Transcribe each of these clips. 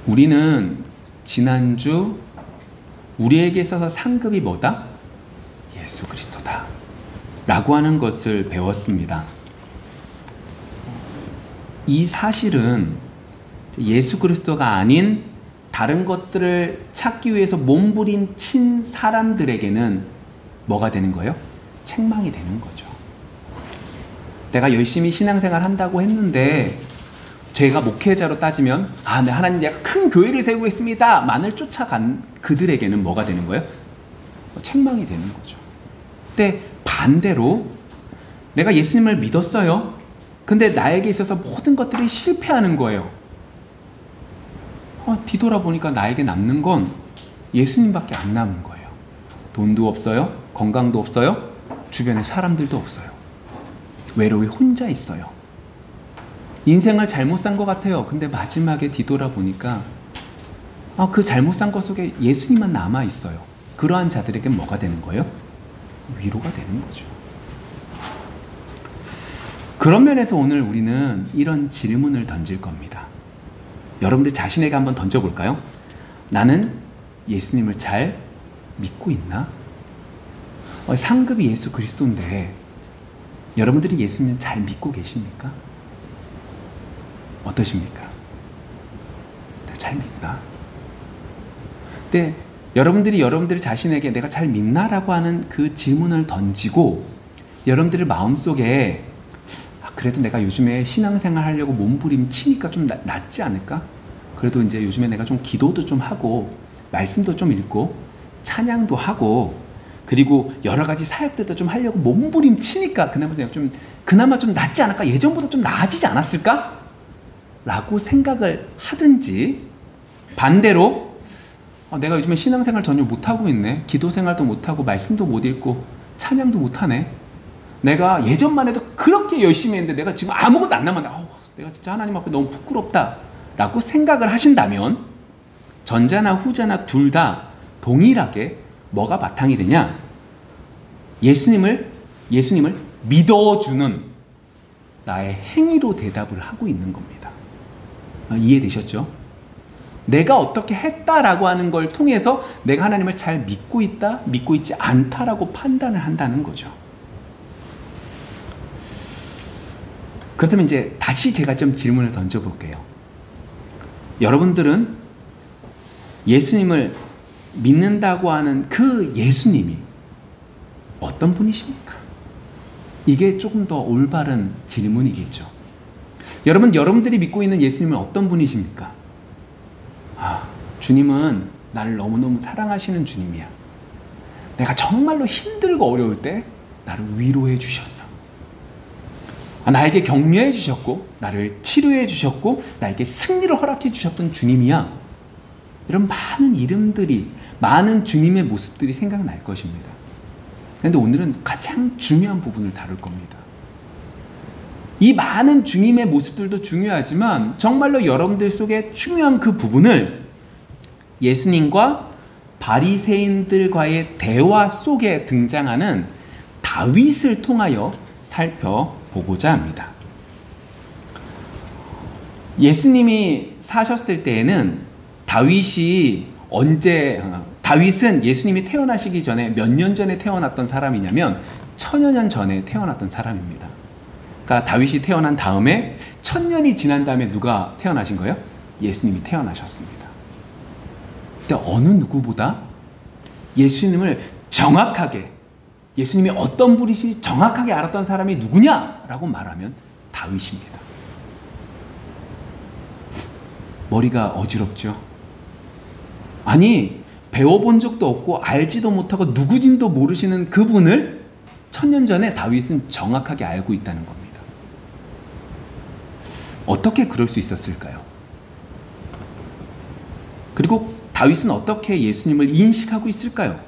우리는 지난주 우리에게 있어서 상급이 뭐다? 예수 그리스도다 라고 하는 것을 배웠습니다. 이 사실은 예수 그리스도가 아닌 다른 것들을 찾기 위해서 몸부림친 사람들에게는 뭐가 되는 거예요? 책망이 되는 거죠. 내가 열심히 신앙생활 한다고 했는데 제가 목회자로 따지면 네, 하나님 내가 큰 교회를 세우겠습니다 만을 쫓아간 그들에게는 뭐가 되는 거예요? 책망이 되는 거죠. 근데 반대로 내가 예수님을 믿었어요. 근데 나에게 있어서 모든 것들이 실패하는 거예요. 뒤돌아보니까 나에게 남는 건 예수님밖에 안 남은 거예요. 돈도 없어요. 건강도 없어요. 주변에 사람들도 없어요. 외로이 혼자 있어요. 인생을 잘못 산 것 같아요. 근데 마지막에 뒤돌아보니까 그 잘못 산 것 속에 예수님만 남아있어요. 그러한 자들에게 뭐가 되는 거예요? 위로가 되는 거죠. 그런 면에서 오늘 우리는 이런 질문을 던질 겁니다. 여러분들 자신에게 한번 던져볼까요? 나는 예수님을 잘 믿고 있나? 상급이 예수 그리스도인데 여러분들이 예수님을 잘 믿고 계십니까? 어떠십니까? 잘 믿나? 근데 여러분들이 여러분들 자신에게 내가 잘 믿나라고 하는 그 질문을 던지고 여러분들의 마음속에 그래도 내가 요즘에 신앙생활 하려고 몸부림치니까 좀 낫지 않을까? 그래도 이제 요즘에 내가 좀 기도도 좀 하고 말씀도 좀 읽고 찬양도 하고 그리고 여러 가지 사역들도 좀 하려고 몸부림치니까 그나마 좀 낫지 않을까? 예전보다 좀 나아지지 않았을까? 라고 생각을 하든지 반대로 내가 요즘에 신앙생활 전혀 못하고 있네. 기도생활도 못하고 말씀도 못 읽고 찬양도 못하네. 내가 예전만 해도 그렇게 열심히 했는데 내가 지금 아무것도 안 남았네. 내가 진짜 하나님 앞에 너무 부끄럽다 라고 생각을 하신다면 전자나 후자나 둘 다 동일하게 뭐가 바탕이 되냐? 예수님을 믿어주는 나의 행위로 대답을 하고 있는 겁니다. 이해되셨죠? 내가 어떻게 했다라고 하는 걸 통해서 내가 하나님을 잘 믿고 있다, 믿고 있지 않다라고 판단을 한다는 거죠. 그렇다면 이제 다시 제가 좀 질문을 던져볼게요. 여러분들은 예수님을 믿는다고 하는 그 예수님이 어떤 분이십니까? 이게 조금 더 올바른 질문이겠죠. 여러분들이 믿고 있는 예수님은 어떤 분이십니까? 주님은 나를 너무너무 사랑하시는 주님이야. 내가 정말로 힘들고 어려울 때 나를 위로해 주셨어. 나에게 격려해 주셨고 나를 치료해 주셨고 나에게 승리를 허락해 주셨던 주님이야. 이런 많은 이름들이 많은 주님의 모습들이 생각날 것입니다. 그런데 오늘은 가장 중요한 부분을 다룰 겁니다. 이 많은 주님의 모습들도 중요하지만 정말로 여러분들 속에 중요한 그 부분을 예수님과 바리새인들과의 대화 속에 등장하는 다윗을 통하여 살펴보고자 합니다. 예수님이 사셨을 때에는 다윗은 예수님이 태어나시기 전에 몇 년 전에 태어났던 사람이냐면 1000여 전에 태어났던 사람입니다. 그러니까 다윗이 태어난 다음에 1000년이 지난 다음에 누가 태어나신 거예요? 예수님이 태어나셨습니다. 근데 어느 누구보다 예수님을 정확하게 예수님이 어떤 분이신지 정확하게 알았던 사람이 누구냐라고 말하면 다윗입니다. 머리가 어지럽죠? 아니 배워본 적도 없고 알지도 못하고 누구진도 모르시는 그분을 1000년 전에 다윗은 정확하게 알고 있다는 겁니다. 어떻게 그럴 수 있었을까요? 그리고 다윗은 어떻게 예수님을 인식하고 있을까요?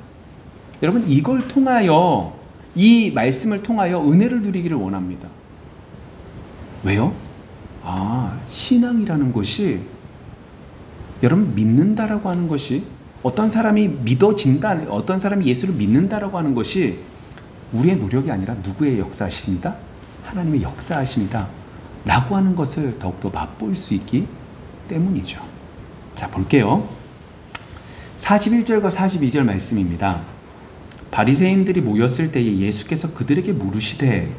여러분 이걸 통하여 이 말씀을 통하여 은혜를 누리기를 원합니다. 왜요? 신앙이라는 것이 여러분 믿는다라고 하는 것이 어떤 사람이 믿어진다, 어떤 사람이 예수를 믿는다라고 하는 것이 우리의 노력이 아니라 누구의 역사십니다? 하나님의 역사하십니다. 라고 하는 것을 더욱더 맛볼 수 있기 때문이죠. 자, 볼게요. 41절과 42절 말씀입니다. 바리새인들이 모였을 때에 예수께서 그들에게 물으시되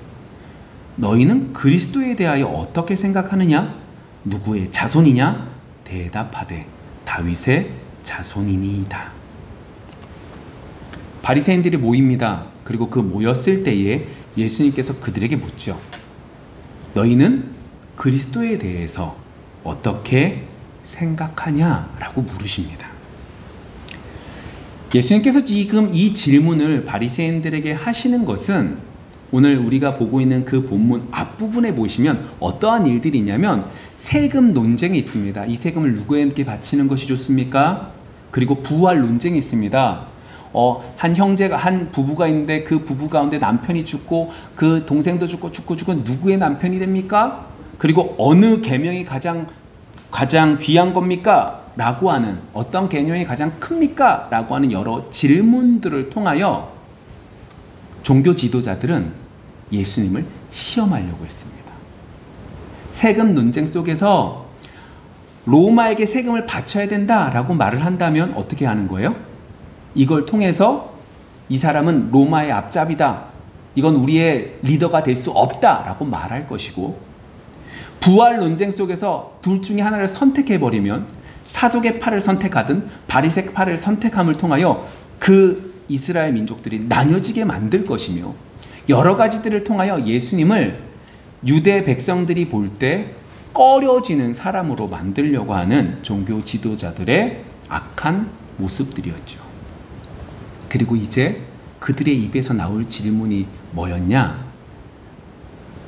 너희는 그리스도에 대하여 어떻게 생각하느냐? 누구의 자손이냐? 대답하되 다윗의 자손이니이다. 바리새인들이 모입니다. 그리고 그 모였을 때에 예수님께서 그들에게 묻죠. 너희는 그리스도에 대해서 어떻게 생각하냐라고 물으십니다. 예수님께서 지금 이 질문을 바리새인들에게 하시는 것은 오늘 우리가 보고 있는 그 본문 앞부분에 보시면 어떠한 일들이 있냐면 세금 논쟁이 있습니다. 이 세금을 누구에게 바치는 것이 좋습니까? 그리고 부활 논쟁이 있습니다. 한 형제가, 한 부부가 있는데 그 부부 가운데 남편이 죽고 그 동생도 죽고 누구의 남편이 됩니까? 그리고 어느 계명이 가장 귀한 겁니까? 라고 하는 어떤 개념이 가장 큽니까? 라고 하는 여러 질문들을 통하여 종교 지도자들은 예수님을 시험하려고 했습니다. 세금 논쟁 속에서 로마에게 세금을 바쳐야 된다라고 말을 한다면 어떻게 하는 거예요? 이걸 통해서 이 사람은 로마의 앞잡이다. 이건 우리의 리더가 될 수 없다라고 말할 것이고, 부활 논쟁 속에서 둘 중에 하나를 선택해버리면 사족의 팔을 선택하든 바리새 팔을 선택함을 통하여 그 이스라엘 민족들이 나뉘어지게 만들 것이며, 여러 가지들을 통하여 예수님을 유대 백성들이 볼 때 꺼려지는 사람으로 만들려고 하는 종교 지도자들의 악한 모습들이었죠. 그리고 이제 그들의 입에서 나올 질문이 뭐였냐?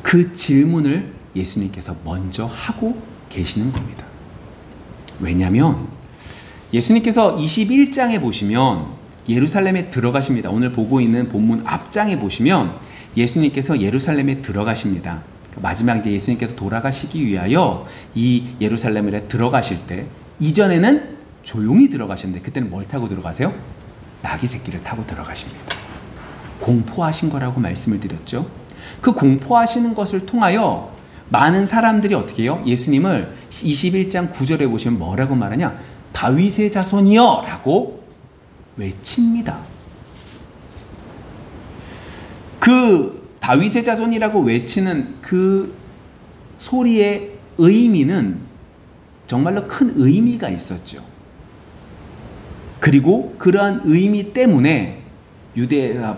그 질문을 예수님께서 먼저 하고 계시는 겁니다. 왜냐하면 예수님께서 21장에 보시면 예루살렘에 들어가십니다. 오늘 보고 있는 본문 앞장에 보시면 예수님께서 예루살렘에 들어가십니다. 마지막 이제 예수님께서 돌아가시기 위하여 이 예루살렘에 들어가실 때 이전에는 조용히 들어가셨는데 그때는 뭘 타고 들어가세요? 나귀 새끼를 타고 들어가십니다. 공포하신 거라고 말씀을 드렸죠. 그 공포하시는 것을 통하여 많은 사람들이 어떻게 해요? 예수님을 21장 9절에 보시면 뭐라고 말하냐? 다윗의 자손이여 라고 외칩니다. 그 다윗의 자손이라고 외치는 그 소리의 의미는 정말로 큰 의미가 있었죠. 그리고 그러한 의미 때문에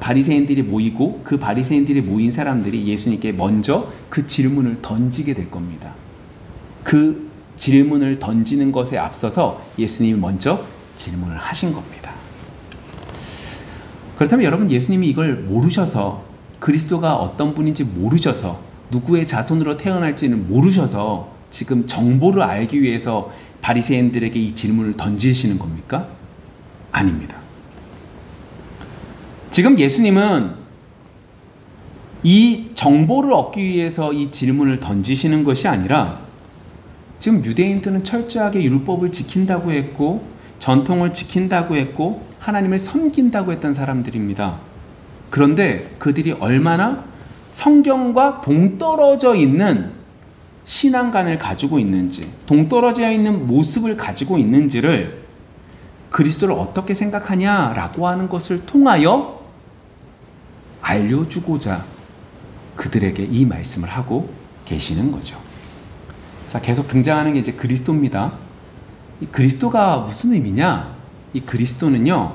바리새인들이 모이고 그 바리새인들이 모인 사람들이 예수님께 먼저 그 질문을 던지게 될 겁니다. 그 질문을 던지는 것에 앞서서 예수님이 먼저 질문을 하신 겁니다. 그렇다면 여러분, 예수님이 이걸 모르셔서, 그리스도가 어떤 분인지 모르셔서, 누구의 자손으로 태어날지는 모르셔서 지금 정보를 알기 위해서 바리새인들에게 이 질문을 던지시는 겁니까? 아닙니다. 지금 예수님은 이 정보를 얻기 위해서 이 질문을 던지시는 것이 아니라, 지금 유대인들은 철저하게 율법을 지킨다고 했고 전통을 지킨다고 했고 하나님을 섬긴다고 했던 사람들입니다. 그런데 그들이 얼마나 성경과 동떨어져 있는 신앙관을 가지고 있는지, 동떨어져 있는 모습을 가지고 있는지를, 그리스도를 어떻게 생각하냐라고 하는 것을 통하여 알려주고자 그들에게 이 말씀을 하고 계시는 거죠. 자, 계속 등장하는 게 이제 그리스도입니다. 이 그리스도가 무슨 의미냐? 이 그리스도는요,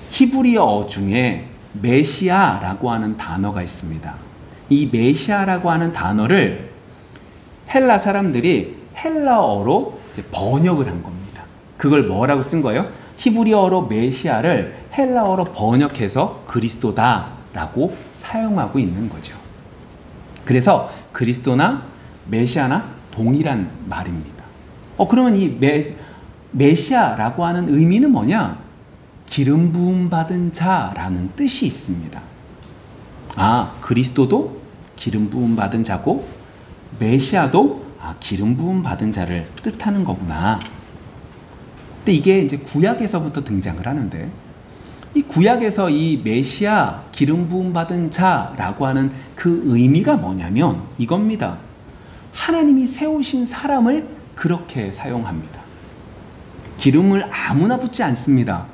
히브리어 중에 메시아라고 하는 단어가 있습니다. 이 메시아라고 하는 단어를 헬라 사람들이 헬라어로 이제 번역을 한 겁니다. 그걸 뭐라고 쓴 거예요? 히브리어로 메시아를 헬라어로 번역해서 그리스도다라고 사용하고 있는 거죠. 그래서 그리스도나 메시아나 동일한 말입니다. 그러면 이 메시아라고 하는 의미는 뭐냐? 기름 부음 받은 자라는 뜻이 있습니다. 그리스도도 기름 부음 받은 자고 메시아도 기름 부음 받은 자를 뜻하는 거구나. 근데 이게 이제 구약에서부터 등장을 하는데, 이 구약에서 이 메시아, 기름 부음 받은 자라고 하는 그 의미가 뭐냐면 이겁니다. 하나님이 세우신 사람을 그렇게 사용합니다. 기름을 아무나 붓지 않습니다.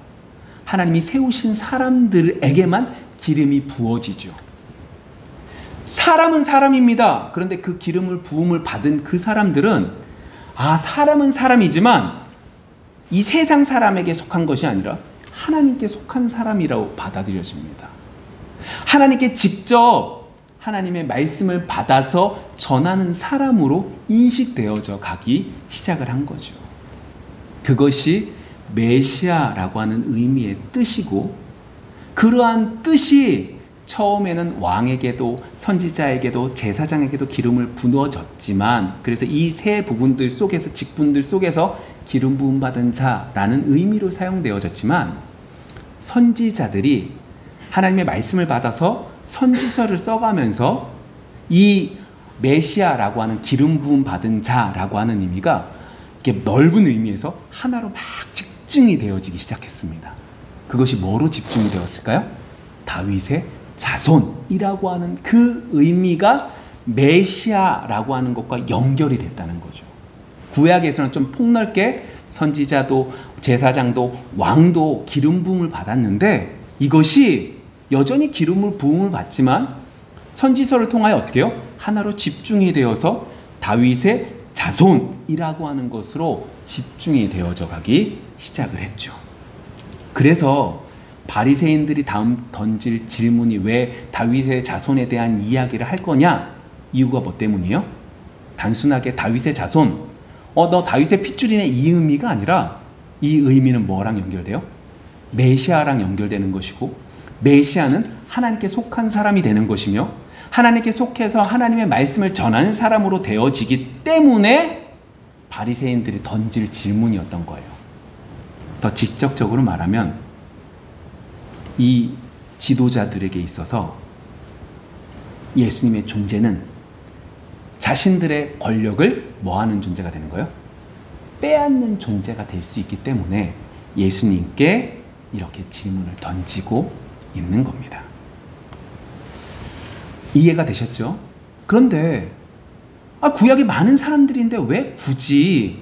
하나님이 세우신 사람들에게만 기름이 부어지죠. 사람은 사람입니다. 그런데 그 기름을 부음을 받은 그 사람들은 사람은 사람이지만 이 세상 사람에게 속한 것이 아니라 하나님께 속한 사람이라고 받아들여집니다. 하나님께 직접 하나님의 말씀을 받아서 전하는 사람으로 인식되어져 가기 시작을 한 거죠. 그것이 메시아라고 하는 의미의 뜻이고, 그러한 뜻이 처음에는 왕에게도 선지자에게도 제사장에게도 기름을 부어졌지만, 그래서 이 세 부분들 속에서 직분들 속에서 기름 부음 받은 자라는 의미로 사용되어졌지만, 선지자들이 하나님의 말씀을 받아서 선지서를 써가면서 이 메시아라고 하는 기름 부음 받은 자라고 하는 의미가 이렇게 넓은 의미에서 하나로 막 집중이 되어지기 시작했습니다. 그것이 뭐로 집중이 되었을까요? 다윗의 자손이라고 하는 그 의미가 메시아라고 하는 것과 연결이 됐다는 거죠. 구약에서는 좀 폭넓게 선지자도 제사장도 왕도 기름 부음을 받았는데, 이것이 여전히 기름을 부음을 받지만 선지서를 통하여 어떻게 해요? 하나로 집중이 되어서 다윗의 자손이라고 하는 것으로 집중이 되어져 가기 시작을 했죠. 그래서 바리새인들이 다음 던질 질문이 왜 다윗의 자손에 대한 이야기를 할 거냐? 이유가 뭐 때문이에요? 단순하게 다윗의 자손, 너 다윗의 핏줄이네, 이 의미가 아니라 이 의미는 뭐랑 연결돼요? 메시아랑 연결되는 것이고, 메시아는 하나님께 속한 사람이 되는 것이며, 하나님께 속해서 하나님의 말씀을 전하는 사람으로 되어지기 때문에 바리새인들이 던질 질문이었던 거예요. 더 직접적으로 말하면 이 지도자들에게 있어서 예수님의 존재는 자신들의 권력을 뭐하는 존재가 되는 거예요? 빼앗는 존재가 될 수 있기 때문에 예수님께 이렇게 질문을 던지고 있는 겁니다. 이해가 되셨죠? 그런데 구약에 많은 사람들인데 왜 굳이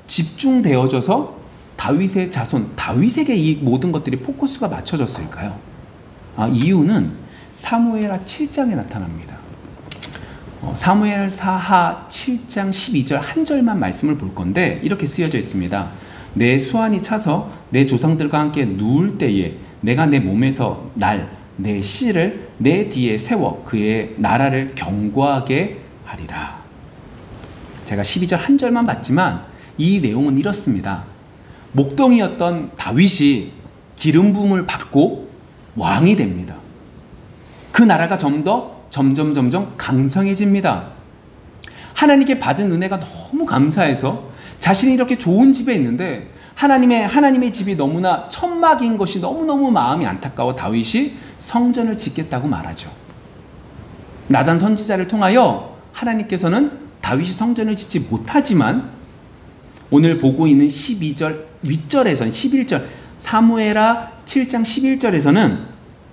집중되어져서 다윗의 자손, 다윗에게 이 모든 것들이 포커스가 맞춰졌을까요? 이유는 사무엘하 7장에 나타납니다. 사무엘하하 7장 12절 한 절만 말씀을 볼 건데 이렇게 쓰여져 있습니다. 내 수완이 차서 내 조상들과 함께 누울 때에 내가 내 몸에서 내 씨를 내 뒤에 세워 그의 나라를 경고하게 하리라. 제가 12절 한 절만 봤지만 이 내용은 이렇습니다. 목동이었던 다윗이 기름 부음을 받고 왕이 됩니다. 그 나라가 점점 강성해집니다. 하나님께 받은 은혜가 너무 감사해서 자신이 이렇게 좋은 집에 있는데 하나님의 집이 너무나 천막인 것이 너무너무 마음이 안타까워 다윗이 성전을 짓겠다고 말하죠. 나단 선지자를 통하여 하나님께서는 다윗이 성전을 짓지 못하지만 오늘 보고 있는 12절 윗절에서는 11절 사무엘하 7장 11절에서는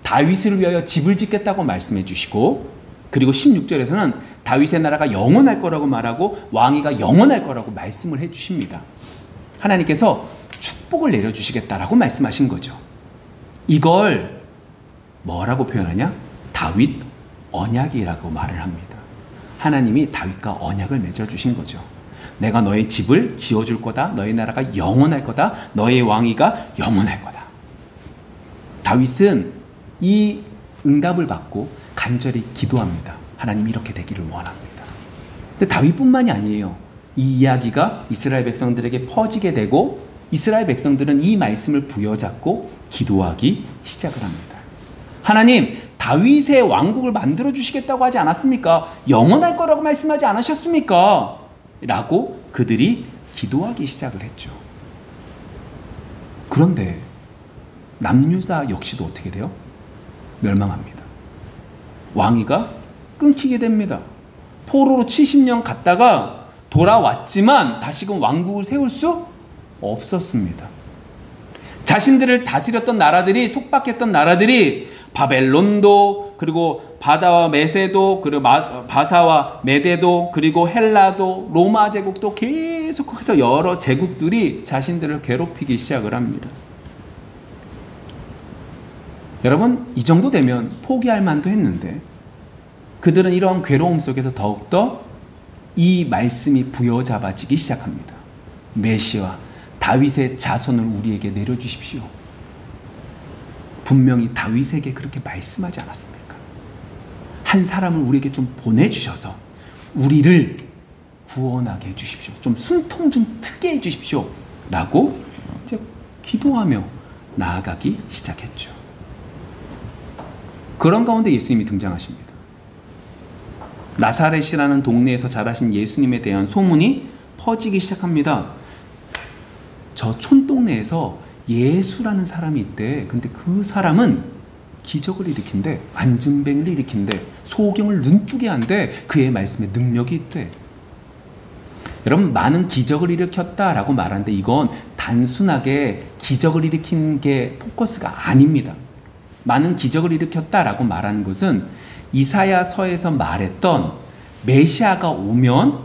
다윗을 위하여 집을 짓겠다고 말씀해 주시고, 그리고 16절에서는 다윗의 나라가 영원할 거라고 말하고 왕위가 영원할 거라고 말씀을 해 주십니다. 하나님께서 축복을 내려주시겠다라고 말씀하신 거죠. 이걸 뭐라고 표현하냐? 다윗 언약이라고 말을 합니다. 하나님이 다윗과 언약을 맺어주신 거죠. 내가 너의 집을 지어줄 거다. 너의 나라가 영원할 거다. 너의 왕위가 영원할 거다. 다윗은 이 응답을 받고 간절히 기도합니다. 하나님 이렇게 되기를 원합니다. 근데 다윗뿐만이 아니에요. 이 이야기가 이스라엘 백성들에게 퍼지게 되고 이스라엘 백성들은 이 말씀을 부여잡고 기도하기 시작을 합니다. 하나님, 다윗의 왕국을 만들어 주시겠다고 하지 않았습니까? 영원할 거라고 말씀하지 않으셨습니까? 라고 그들이 기도하기 시작을 했죠. 그런데 남유다 역시도 어떻게 돼요? 멸망합니다. 왕위가 끊기게 됩니다. 포로로 70년 갔다가 돌아왔지만 다시금 왕국을 세울 수 없었습니다. 자신들을 다스렸던 나라들이, 속박했던 나라들이 바벨론도, 그리고 바다와 메세도, 그리고 바사와 메데도, 그리고 헬라도, 로마 제국도 계속 계속해서 여러 제국들이 자신들을 괴롭히기 시작을 합니다. 여러분, 이 정도 되면 포기할 만도 했는데 그들은 이러한 괴로움 속에서 더욱더 이 말씀이 부여잡아지기 시작합니다. 메시아 다윗의 자손을 우리에게 내려주십시오. 분명히 다윗에게 그렇게 말씀하지 않았습니까? 한 사람을 우리에게 좀 보내주셔서 우리를 구원하게 해주십시오. 좀 숨통 좀 트게 해주십시오. 라고 이제 기도하며 나아가기 시작했죠. 그런 가운데 예수님이 등장하십니다. 나사렛이라는 동네에서 자라신 예수님에 대한 소문이 퍼지기 시작합니다. 저 촌동네에서 예수라는 사람이 있대. 근데 그 사람은 기적을 일으킨대. 안진뱅이를 일으킨대. 소경을 눈뜨게 한대. 그의 말씀에 능력이 있대. 여러분, 많은 기적을 일으켰다라고 말하는데 이건 단순하게 기적을 일으킨 게 포커스가 아닙니다. 많은 기적을 일으켰다라고 말하는 것은 이사야서에서 말했던 메시아가 오면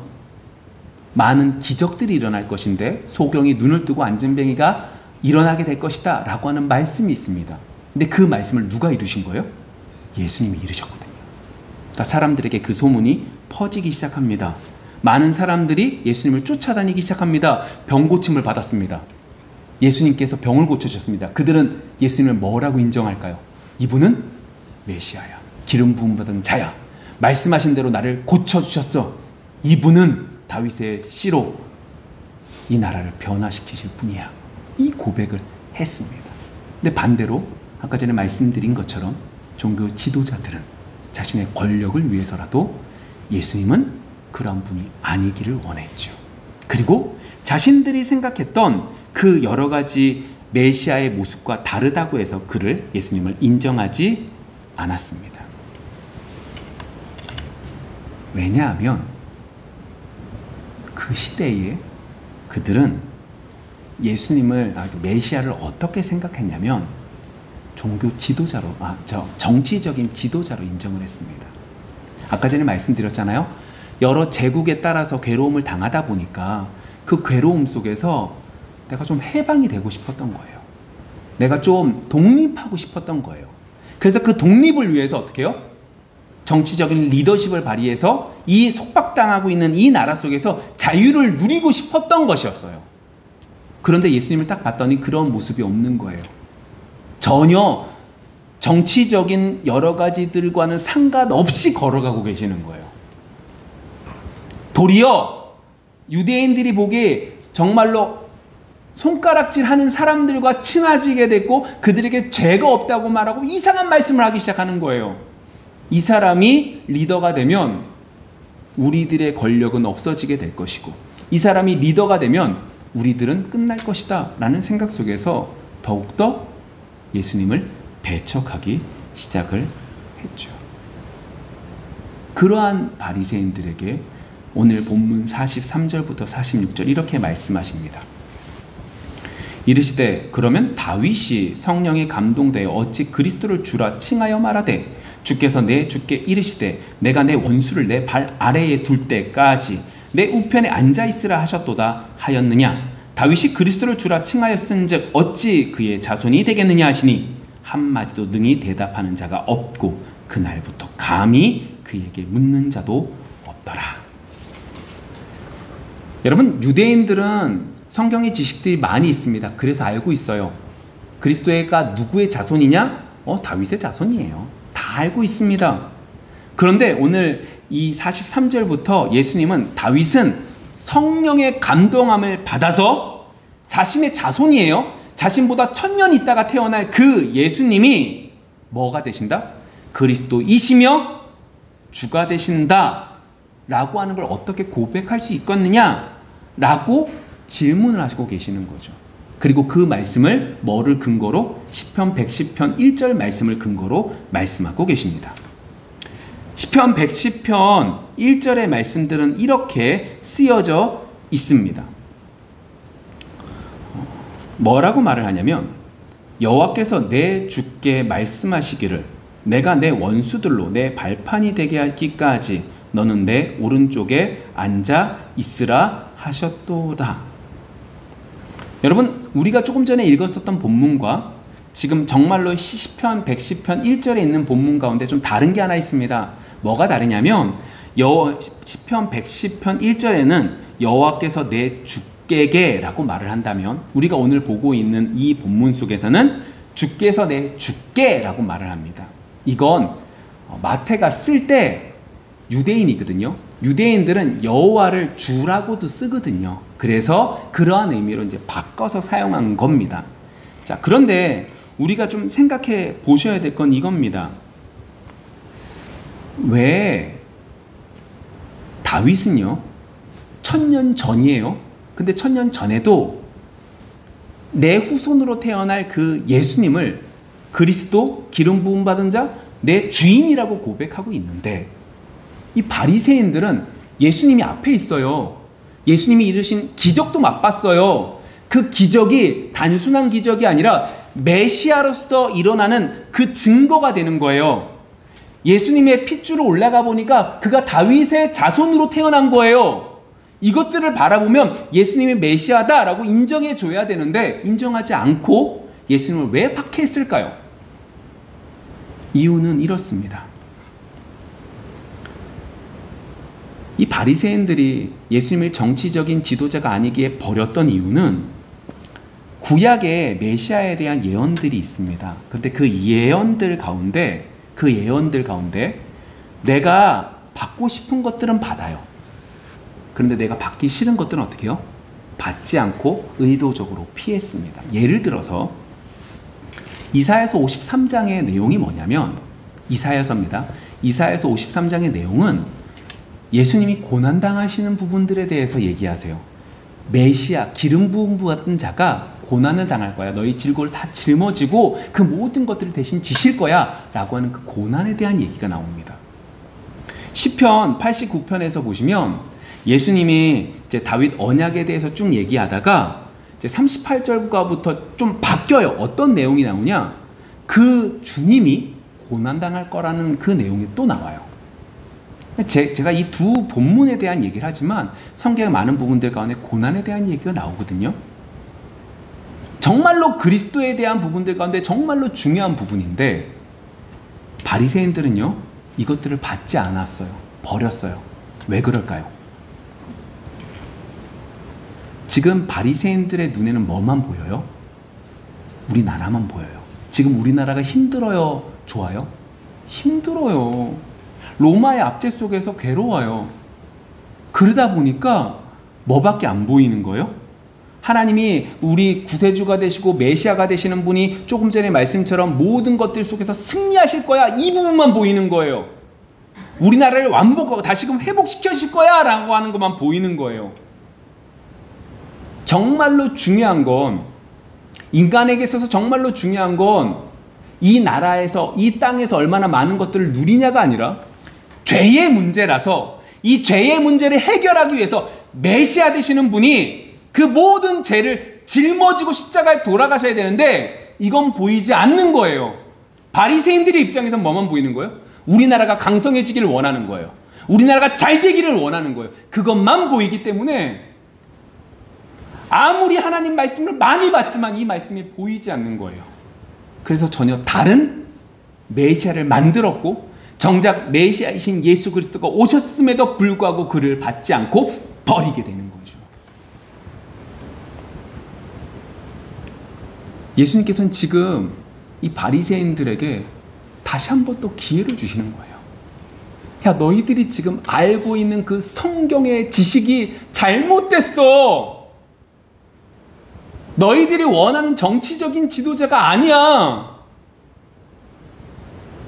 많은 기적들이 일어날 것인데 소경이 눈을 뜨고 안진뱅이가 일어나게 될 것이다 라고 하는 말씀이 있습니다. 근데 그 말씀을 누가 이루신 거예요? 예수님이 이루셨거든요. 그러니까 사람들에게 그 소문이 퍼지기 시작합니다. 많은 사람들이 예수님을 쫓아다니기 시작합니다. 병 고침을 받았습니다. 예수님께서 병을 고쳐주셨습니다. 그들은 예수님을 뭐라고 인정할까요? 이분은 메시아야. 기름 부음 받은 자야. 말씀하신 대로 나를 고쳐주셨어. 이분은 다윗의 씨로 이 나라를 변화시키실 분이야. 이 고백을 했습니다. 근데 반대로 아까 전에 말씀드린 것처럼 종교 지도자들은 자신의 권력을 위해서라도 예수님은 그런 분이 아니기를 원했죠. 그리고 자신들이 생각했던 그 여러 가지 메시아의 모습과 다르다고 해서 예수님을 인정하지 않았습니다. 왜냐하면 그 시대에 그들은 예수님을, 메시아를 어떻게 생각했냐면 종교 지도자로, 정치적인 지도자로 인정을 했습니다. 아까 전에 말씀드렸잖아요. 여러 제국에 따라서 괴로움을 당하다 보니까 그 괴로움 속에서 내가 좀 해방이 되고 싶었던 거예요. 내가 좀 독립하고 싶었던 거예요. 그래서 그 독립을 위해서 어떻게 해요? 정치적인 리더십을 발휘해서 이 속박당하고 있는 이 나라 속에서 자유를 누리고 싶었던 것이었어요. 그런데 예수님을 딱 봤더니 그런 모습이 없는 거예요. 전혀 정치적인 여러 가지들과는 상관없이 걸어가고 계시는 거예요. 도리어 유대인들이 보기에 정말로 손가락질하는 사람들과 친해지게 됐고 그들에게 죄가 없다고 말하고 이상한 말씀을 하기 시작하는 거예요. 이 사람이 리더가 되면 우리들의 권력은 없어지게 될 것이고 이 사람이 리더가 되면 우리들은 끝날 것이다 라는 생각 속에서 더욱더 예수님을 배척하기 시작을 했죠. 그러한 바리새인들에게 오늘 본문 43절부터 46절 이렇게 말씀하십니다. 이르시되 그러면 다윗이 성령에 감동되어 어찌 그리스도를 주라 칭하여 말하되 주께서 내 주께 이르시되 내가 내 원수를 내 발 아래에 둘 때까지 내 우편에 앉아있으라 하셨도다 하였느냐. 다윗이 그리스도를 주라 칭하였은즉 어찌 그의 자손이 되겠느냐 하시니 한마디도 능히 대답하는 자가 없고 그날부터 감히 그에게 묻는 자도 없더라. 여러분, 유대인들은 성경의 지식들이 많이 있습니다. 그래서 알고 있어요. 그리스도가 누구의 자손이냐? 다윗의 자손이에요. 다 알고 있습니다. 그런데 오늘 이 43절부터 예수님은 다윗은 성령의 감동함을 받아서 자신의 자손이에요. 자신보다 1000년 있다가 태어날 그 예수님이 뭐가 되신다? 그리스도이시며 주가 되신다 라고 하는 걸 어떻게 고백할 수 있겠느냐 라고 질문을 하시고 계시는 거죠. 그리고 그 말씀을 뭐를 근거로? 시편 110편 1절 말씀을 근거로 말씀하고 계십니다. 시편 110편 1절의 말씀들은 이렇게 쓰여져 있습니다. 뭐라고 말을 하냐면 여호와께서 내 주께 말씀하시기를 내가 내 원수들로 내 발판이 되게 하기까지 너는 내 오른쪽에 앉아 있으라 하셨도다. 여러분, 우리가 조금 전에 읽었었던 본문과 지금 정말로 시편 110편 1절에 있는 본문 가운데 좀 다른 게 하나 있습니다. 뭐가 다르냐면 시편 110편 1절에는 여호와께서 내 주께게 라고 말을 한다면, 우리가 오늘 보고 있는 이 본문 속에서는 주께서 내 주께 라고 말을 합니다. 이건 마태가 쓸 때 유대인이거든요. 유대인들은 여호와를 주라고도 쓰거든요. 그래서 그러한 의미로 이제 바꿔서 사용한 겁니다. 자, 그런데 우리가 좀 생각해 보셔야 될 건 이겁니다. 왜 다윗은요, 1000년 전이에요. 근데 1000년 전에도 내 후손으로 태어날 그 예수님을 그리스도 기름 부음 받은 자, 내 주인이라고 고백하고 있는데, 이 바리새인들은 예수님이 앞에 있어요. 예수님이 이루신 기적도 맛봤어요. 그 기적이 단순한 기적이 아니라 메시아로서 일어나는 그 증거가 되는 거예요. 예수님의 핏줄로 올라가 보니까 그가 다윗의 자손으로 태어난 거예요. 이것들을 바라보면 예수님이 메시아다라고 인정해 줘야 되는데, 인정하지 않고 예수님을 왜 박해했을까요? 이유는 이렇습니다. 이 바리새인들이 예수님을 정치적인 지도자가 아니기에 버렸던 이유는 구약에 메시아에 대한 예언들이 있습니다. 그런데 그 예언들 가운데 내가 받고 싶은 것들은 받아요. 그런데 내가 받기 싫은 것들은 어떻게 해요? 받지 않고 의도적으로 피했습니다. 예를 들어서 이사야서 53장의 내용이 뭐냐면, 이사야서입니다. 이사야서 53장의 내용은 예수님이 고난당하시는 부분들에 대해서 얘기하세요. 메시아, 기름 부음 받은 자가 고난을 당할 거야. 너희 질고를 다 짊어지고 그 모든 것들을 대신 지실 거야 라고 하는 그 고난에 대한 얘기가 나옵니다. 시편 89편에서 보시면 예수님이 이제 다윗 언약에 대해서 쭉 얘기하다가 이제 38절부터 좀 바뀌어요. 어떤 내용이 나오냐? 그 주님이 고난당할 거라는 그 내용이 또 나와요. 제가 이 두 본문에 대한 얘기를 하지만 성경의 많은 부분들 가운데 고난에 대한 얘기가 나오거든요. 정말로 그리스도에 대한 부분들 가운데 정말로 중요한 부분인데, 바리새인들은요, 이것들을 받지 않았어요. 버렸어요. 왜 그럴까요? 지금 바리새인들의 눈에는 뭐만 보여요? 우리나라만 보여요. 지금 우리나라가 힘들어요? 좋아요? 힘들어요. 로마의 압제 속에서 괴로워요. 그러다 보니까 뭐밖에 안 보이는 거예요? 하나님이 우리 구세주가 되시고 메시아가 되시는 분이 조금 전에 말씀처럼 모든 것들 속에서 승리하실 거야, 이 부분만 보이는 거예요. 우리나라를 완복하고 다시금 회복시켜주실 거야 라고 하는 것만 보이는 거예요. 정말로 중요한 건, 인간에게 있어서 정말로 중요한 건 이 나라에서, 이 땅에서 얼마나 많은 것들을 누리냐가 아니라 죄의 문제라서, 이 죄의 문제를 해결하기 위해서 메시아 되시는 분이 그 모든 죄를 짊어지고 십자가에 돌아가셔야 되는데 이건 보이지 않는 거예요. 바리새인들의 입장에서 뭐만 보이는 거예요? 우리나라가 강성해지기를 원하는 거예요. 우리나라가 잘 되기를 원하는 거예요. 그것만 보이기 때문에 아무리 하나님 말씀을 많이 받지만 이 말씀이 보이지 않는 거예요. 그래서 전혀 다른 메시아를 만들었고, 정작 메시아이신 예수 그리스도가 오셨음에도 불구하고 그를 받지 않고 버리게 되는 거죠. 예수님께서는 지금 이 바리새인들에게 다시 한번 또 기회를 주시는 거예요. 야, 너희들이 지금 알고 있는 그 성경의 지식이 잘못됐어. 너희들이 원하는 정치적인 지도자가 아니야.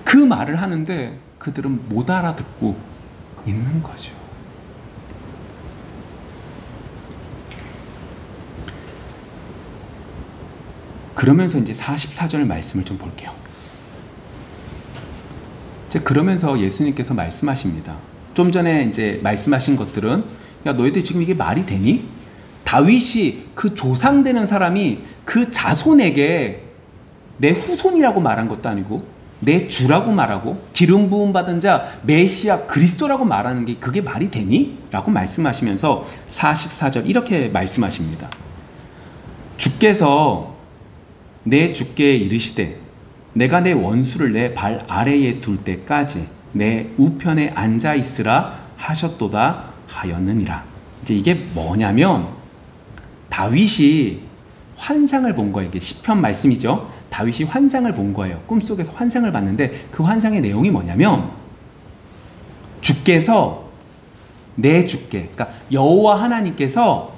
그 말을 하는데 그들은 못 알아듣고 있는 거죠. 그러면서 이제 44절 말씀을 좀 볼게요. 이제 그러면서 예수님께서 말씀하십니다. 좀 전에 이제 말씀하신 것들은, 야, 너희들 지금 이게 말이 되니? 다윗이 그 조상 되는 사람이 그 자손에게 내 후손이라고 말한 것도 아니고 내 주라고 말하고 기름 부음 받은 자 메시아 그리스도라고 말하는 게 그게 말이 되니? 라고 말씀하시면서 44절 이렇게 말씀하십니다. 주께서 내 주께 이르시되 내가 내 원수를 내 발 아래에 둘 때까지 내 우편에 앉아 있으라 하셨도다 하였느니라. 이제 이게 뭐냐면 다윗이 환상을 본 거예요. 이게 시편 말씀이죠. 다윗이 환상을 본 거예요. 꿈속에서 환상을 봤는데 그 환상의 내용이 뭐냐면 주께서 내 주께, 그러니까 여호와 하나님께서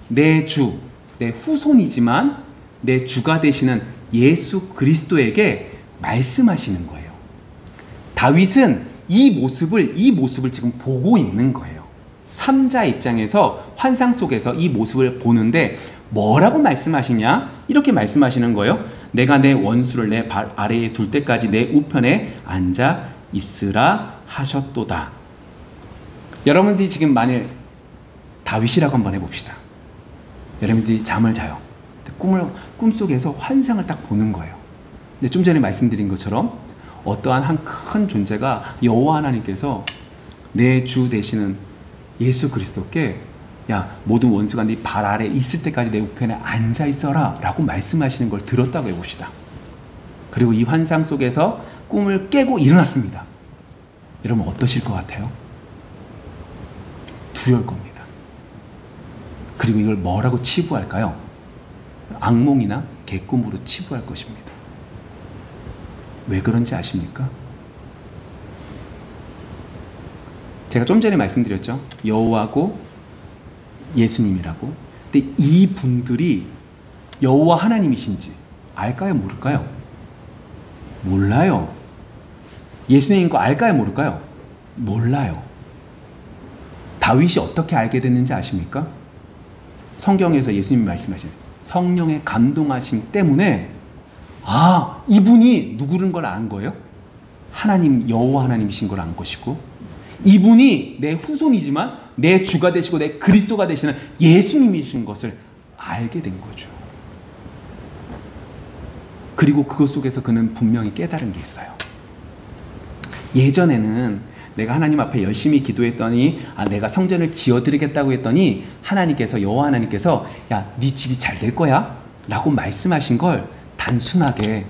내 주, 내 후손이지만 내 주가 되시는 예수 그리스도에게 말씀하시는 거예요. 다윗은 이 모습을 지금 보고 있는 거예요. 삼자 입장에서 환상 속에서 이 모습을 보는데 뭐라고 말씀하시냐? 이렇게 말씀하시는 거예요. 내가 내 원수를 내 발 아래에 둘 때까지 내 우편에 앉아 있으라 하셨도다. 여러분들이 지금 만일 다윗이라고 한번 해봅시다. 여러분들이 잠을 자요. 꿈속에서 환상을 딱 보는 거예요. 근데 좀 전에 말씀드린 것처럼 어떠한 한 큰 존재가 여호와 하나님께서 내 주 되시는 예수 그리스도께 야 모든 원수가 네 발 아래 있을 때까지 내 우편에 앉아 있어라 라고 말씀하시는 걸 들었다고 해봅시다. 그리고 이 환상 속에서 꿈을 깨고 일어났습니다. 여러분 어떠실 것 같아요? 두려울 겁니다. 그리고 이걸 뭐라고 치부할까요? 악몽이나 개꿈으로 치부할 것입니다. 왜 그런지 아십니까? 제가 좀 전에 말씀드렸죠. 여호와고 예수님이라고. 근데 이 분들이 여호와 하나님이신지 알까요? 모를까요? 몰라요. 예수님인 거 알까요? 모를까요? 몰라요. 다윗이 어떻게 알게 됐는지 아십니까? 성경에서 예수님이 말씀하시는 성령의 감동하심 때문에 아 이분이 누구른 걸 안 거예요? 하나님 여호와 하나님이신 걸 안 것이고 이분이 내 후손이지만 내 주가 되시고 내 그리스도가 되시는 예수님이신 것을 알게 된 거죠. 그리고 그것 속에서 그는 분명히 깨달은 게 있어요. 예전에는 내가 하나님 앞에 열심히 기도했더니 내가 성전을 지어드리겠다고 했더니 하나님께서 여호와 하나님께서 야, 네 집이 잘 될 거야? 라고 말씀하신 걸 단순하게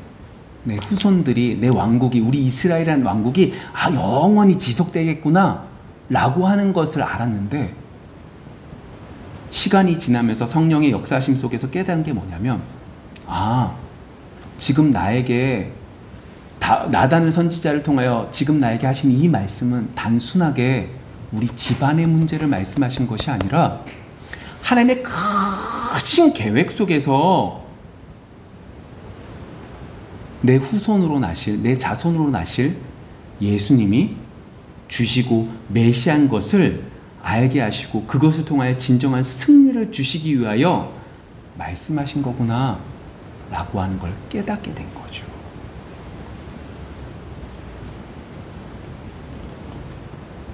내 후손들이 내 왕국이 우리 이스라엘이라는 왕국이 영원히 지속되겠구나 라고 하는 것을 알았는데 시간이 지나면서 성령의 역사하심 속에서 깨달은 게 뭐냐면 지금 나에게 나단을 선지자를 통하여 지금 나에게 하신 이 말씀은 단순하게 우리 집안의 문제를 말씀하신 것이 아니라 하나님의 크신 계획 속에서 내 후손으로 나실, 내 자손으로 나실 예수님이 주시고 메시아인 것을 알게 하시고 그것을 통하여 진정한 승리를 주시기 위하여 말씀하신 거구나 라고 하는 걸 깨닫게 된 거죠.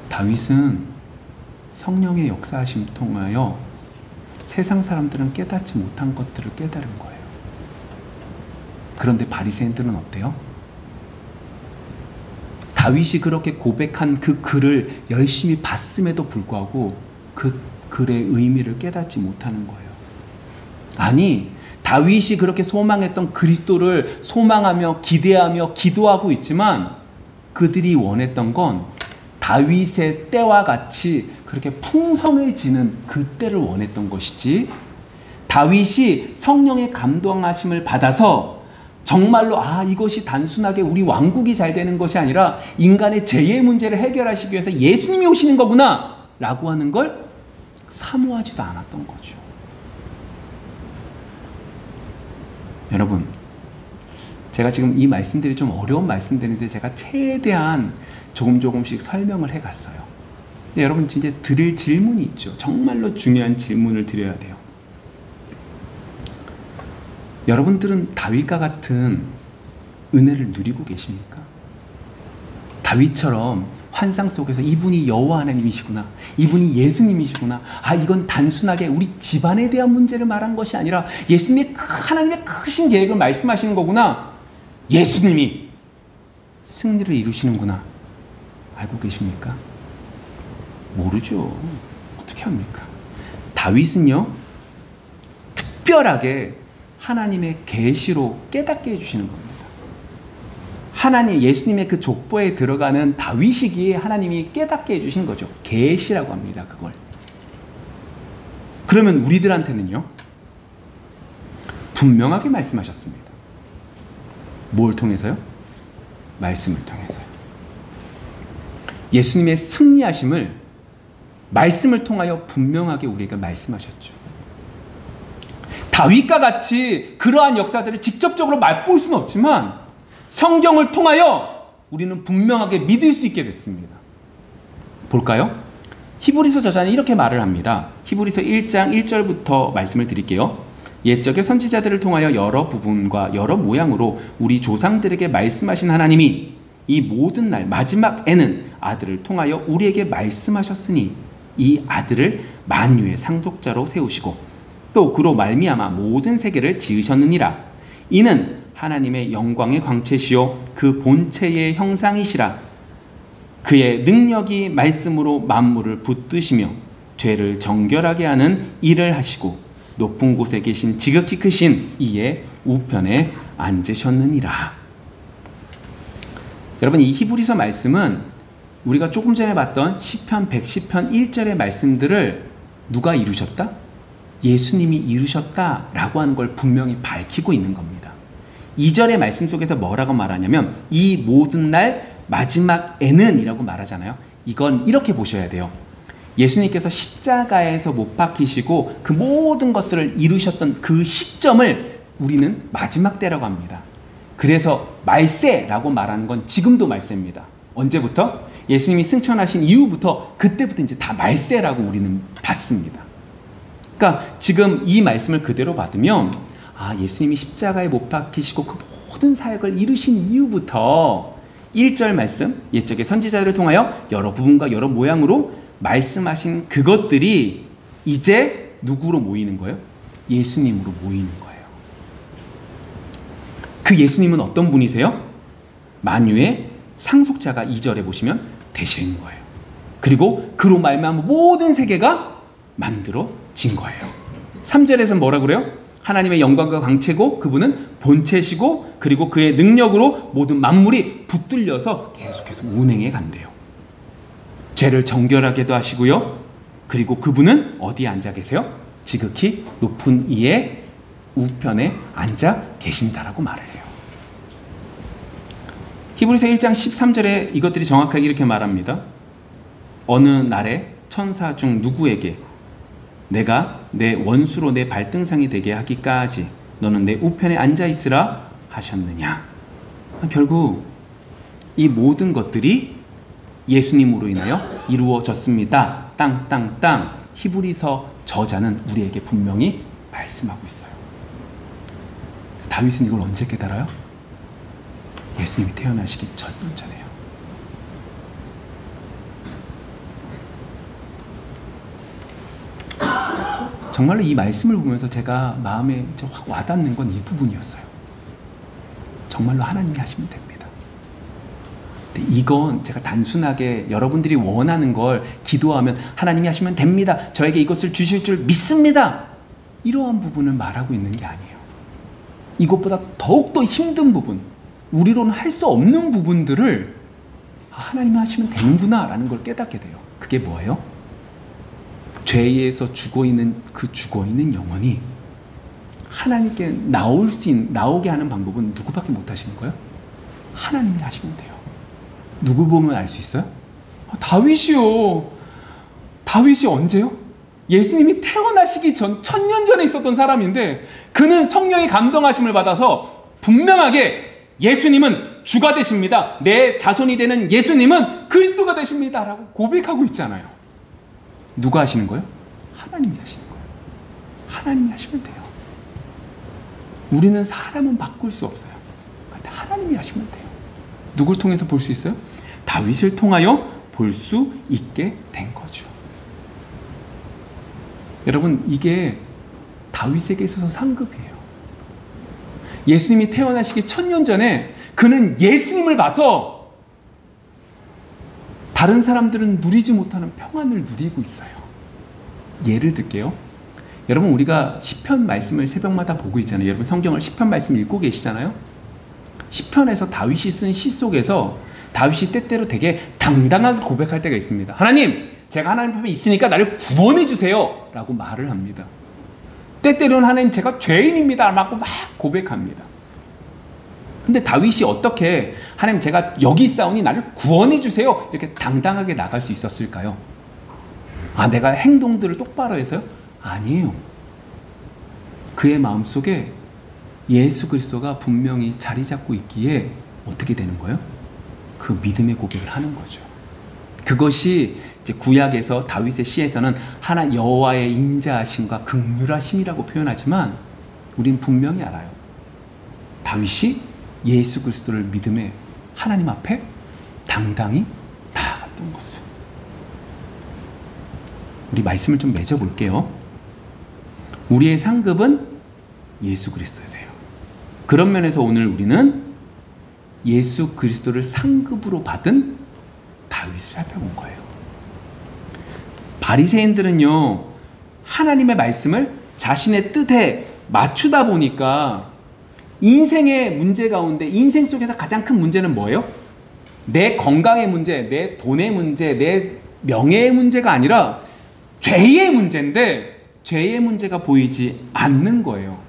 다윗은 성령의 역사하심 통하여 세상 사람들은 깨닫지 못한 것들을 깨달은 거예요. 그런데 바리새인들은 어때요? 다윗이 그렇게 고백한 그 글을 열심히 봤음에도 불구하고 그 글의 의미를 깨닫지 못하는 거예요. 아니, 다윗이 그렇게 소망했던 그리스도를 소망하며 기대하며 기도하고 있지만 그들이 원했던 건 다윗의 때와 같이 그렇게 풍성해지는 그 때를 원했던 것이지 다윗이 성령의 감동하심을 받아서 정말로 이것이 단순하게 우리 왕국이 잘 되는 것이 아니라 인간의 죄의 문제를 해결하시기 위해서 예수님이 오시는 거구나 라고 하는 걸 사모하지도 않았던 거죠. 여러분, 제가 지금 이 말씀들이 좀 어려운 말씀들인데 제가 최대한 조금씩 설명을 해갔어요. 근데 여러분 진짜 드릴 질문이 있죠. 정말로 중요한 질문을 드려야 돼요. 여러분들은 다윗과 같은 은혜를 누리고 계십니까? 다윗처럼 환상 속에서 이분이 여호와 하나님이시구나, 이분이 예수님이시구나, 이건 단순하게 우리 집안에 대한 문제를 말한 것이 아니라 예수님의 하나님의 크신 계획을 말씀하시는 거구나, 예수님이 승리를 이루시는구나. 알고 계십니까? 모르죠. 어떻게 합니까? 다윗은요, 특별하게 하나님의 계시로 깨닫게 해주시는 겁니다. 하나님, 예수님의 그 족보에 들어가는 다윗이기에 하나님이 깨닫게 해주신 거죠. 계시라고 합니다. 그걸. 그러면 우리들한테는요, 분명하게 말씀하셨습니다. 뭘 통해서요? 말씀을 통해서요. 예수님의 승리하심을 말씀을 통하여 분명하게 우리에게 말씀하셨죠. 다윗과 같이 그러한 역사들을 직접적으로 맛볼 수는 없지만 성경을 통하여 우리는 분명하게 믿을 수 있게 됐습니다. 볼까요? 히브리서 저자는 이렇게 말을 합니다. 히브리서 1장 1절부터 말씀을 드릴게요. 옛적의 선지자들을 통하여 여러 부분과 여러 모양으로 우리 조상들에게 말씀하신 하나님이 이 모든 날 마지막에는 아들을 통하여 우리에게 말씀하셨으니 이 아들을 만유의 상속자로 세우시고 또 그로 말미암아 모든 세계를 지으셨느니라. 이는 하나님의 영광의 광채시요 그 본체의 형상이시라. 그의 능력이 말씀으로 만물을 붙드시며 죄를 정결하게 하는 일을 하시고 높은 곳에 계신 지극히 크신 이의 우편에 앉으셨느니라. 여러분, 이 히브리서 말씀은 우리가 조금 전에 봤던 시편 110편 1절의 말씀들을 누가 이루셨다? 예수님이 이루셨다라고 하는 걸 분명히 밝히고 있는 겁니다. 2절의 말씀 속에서 뭐라고 말하냐면 이 모든 날 마지막에는 이라고 말하잖아요. 이건 이렇게 보셔야 돼요. 예수님께서 십자가에서 못 박히시고 그 모든 것들을 이루셨던 그 시점을 우리는 마지막 때라고 합니다. 그래서 말세라고 말하는 건 지금도 말세입니다. 언제부터? 예수님이 승천하신 이후부터 그때부터 이제 다 말세라고 우리는 받습니다. 그러니까 지금 이 말씀을 그대로 받으면 예수님이 십자가에 못 박히시고 그 모든 사역을 이루신 이후부터 1절 말씀, 옛적의 선지자들을 통하여 여러 부분과 여러 모양으로 말씀하신 그것들이 이제 누구로 모이는 거예요? 예수님으로 모이는 거예요. 그 예수님은 어떤 분이세요? 만유의 상속자가 2절에 보시면 되시는 거예요. 그리고 그로 말미암아 모든 세계가 만들어진 거예요. 3절에서는 뭐라 그래요? 하나님의 영광과 광채고 그분은 본체시고 그리고 그의 능력으로 모든 만물이 붙들려서 계속해서 운행해 간대요. 죄를 정결하게도 하시고요. 그리고 그분은 어디에 앉아 계세요? 지극히 높은 이의 우편에 앉아 계신다라고 말을 해요. 히브리서 1장 13절에 이것들이 정확하게 이렇게 말합니다. 어느 날에 천사 중 누구에게 내가 내 원수로 내 발등상이 되게 하기까지 너는 내 우편에 앉아 있으라 하셨느냐. 결국 이 모든 것들이 예수님으로 인하여 이루어졌습니다. 땅땅땅. 히브리서 저자는 우리에게 분명히 말씀하고 있어요. 다윗은 이걸 언제 깨달아요? 예수님이 태어나시기 1000년 전에요. 정말로 이 말씀을 보면서 제가 마음에 확 와닿는 건 이 부분이었어요. 정말로 하나님이 하시면 됩니다. 근데 이건 제가 단순하게 여러분들이 원하는 걸 기도하면 하나님이 하시면 됩니다. 저에게 이것을 주실 줄 믿습니다. 이러한 부분을 말하고 있는 게 아니에요. 이것보다 더욱더 힘든 부분, 우리로는 할 수 없는 부분들을 하나님이 하시면 되는구나 라는 걸 깨닫게 돼요. 그게 뭐예요? 죄에서 죽어있는 영혼이 하나님께 나오게 하는 방법은 누구밖에 못 하시는 거예요? 하나님이 하시면 돼요. 누구 보면 알 수 있어요? 다윗이요. 다윗이 언제요? 예수님이 태어나시기 전 1000년 전에 있었던 사람인데 그는 성령의 감동하심을 받아서 분명하게 예수님은 주가 되십니다. 내 자손이 되는 예수님은 그리스도가 되십니다. 라고 고백하고 있잖아요. 누가 하시는 거예요? 하나님이 하시는 거예요. 하나님이 하시면 돼요. 우리는 사람은 바꿀 수 없어요. 그런데 하나님이 하시면 돼요. 누굴 통해서 볼 수 있어요? 다윗을 통하여 볼 수 있게 된 거죠. 여러분, 이게 다윗에게 있어서 상급이에요. 예수님이 태어나시기 1000년 전에 그는 예수님을 봐서 다른 사람들은 누리지 못하는 평안을 누리고 있어요. 예를 들게요. 여러분, 우리가 시편 말씀을 새벽마다 보고 있잖아요. 여러분 성경을 시편 말씀 읽고 계시잖아요. 시편에서 다윗이 쓴 시 속에서 다윗이 때때로 되게 당당하게 고백할 때가 있습니다. 하나님, 제가 하나님 앞에 있으니까 나를 구원해 주세요 라고 말을 합니다. 때때로는 하나님, 제가 죄인입니다 라고 막 고백합니다. 근데 다윗이 어떻게 하나님, 제가 여기 있사오니 나를 구원해 주세요 이렇게 당당하게 나갈 수 있었을까요? 아, 내가 행동들을 똑바로 해서요? 아니에요. 그의 마음속에 예수 그리스도가 분명히 자리 잡고 있기에 어떻게 되는 거예요? 그 믿음의 고백을 하는 거죠. 그것이 이제 구약에서 다윗의 시에서는 하나 여호와의 인자하심과 긍휼하심이라고 표현하지만 우린 분명히 알아요. 다윗이 예수 그리스도를 믿음에 하나님 앞에 당당히 나아갔던 것을. 우리 말씀을 좀 맺어볼게요. 우리의 상급은 예수 그리스도예요. 그런 면에서 오늘 우리는 예수 그리스도를 상급으로 받은 다윗을 살펴본 거예요. 바리새인들은요, 하나님의 말씀을 자신의 뜻에 맞추다 보니까 인생의 문제 가운데, 인생 속에서 가장 큰 문제는 뭐예요? 내 건강의 문제, 내 돈의 문제, 내 명예의 문제가 아니라 죄의 문제인데 죄의 문제가 보이지 않는 거예요.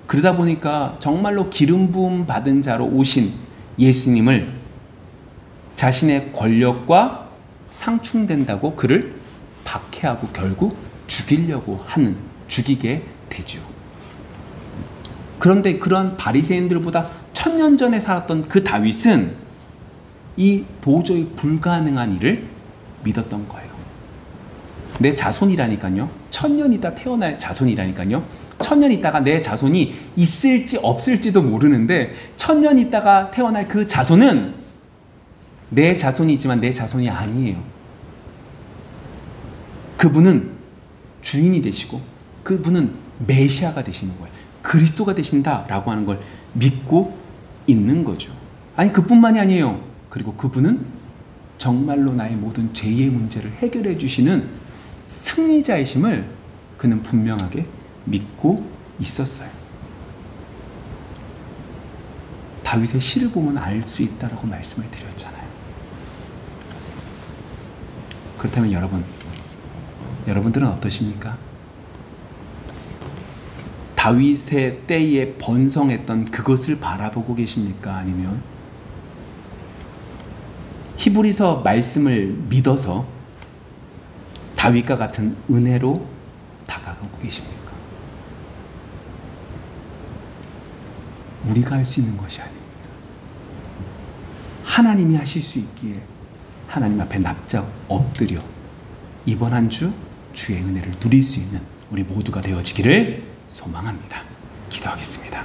그러다 보니까 정말로 기름 부음 받은 자로 오신 예수님을 자신의 권력과 상충된다고 그를 박해하고 결국 죽이려고 하는, 죽이게 되죠. 그런데 그런 바리새인들보다 1000년 전에 살았던 그 다윗은 이 도저히 불가능한 일을 믿었던 거예요. 내 자손이라니까요. 1000년 있다 태어날 자손이라니까요. 1000년 있다가 내 자손이 있을지 없을지도 모르는데 1000년 있다가 태어날 그 자손은 내 자손이지만 내 자손이 아니에요. 그분은 주인이 되시고 그분은 메시아가 되시는 거예요. 그리스도가 되신다라고 하는 걸 믿고 있는 거죠. 아니, 그뿐만이 아니에요. 그리고 그분은 정말로 나의 모든 죄의 문제를 해결해 주시는 승리자이심을 그는 분명하게 믿고 있었어요. 다윗의 시를 보면 알 수 있다라고 말씀을 드렸잖아요. 그렇다면 여러분들은 어떠십니까? 다윗의 때에 번성했던 그것을 바라보고 계십니까? 아니면 히브리서 말씀을 믿어서 다윗과 같은 은혜로 다가가고 계십니까? 우리가 할 수 있는 것이 아닙니다. 하나님이 하실 수 있기에 하나님 앞에 납작 엎드려 이번 한 주 주의 은혜를 누릴 수 있는 우리 모두가 되어지기를 소망합니다. 기도하겠습니다.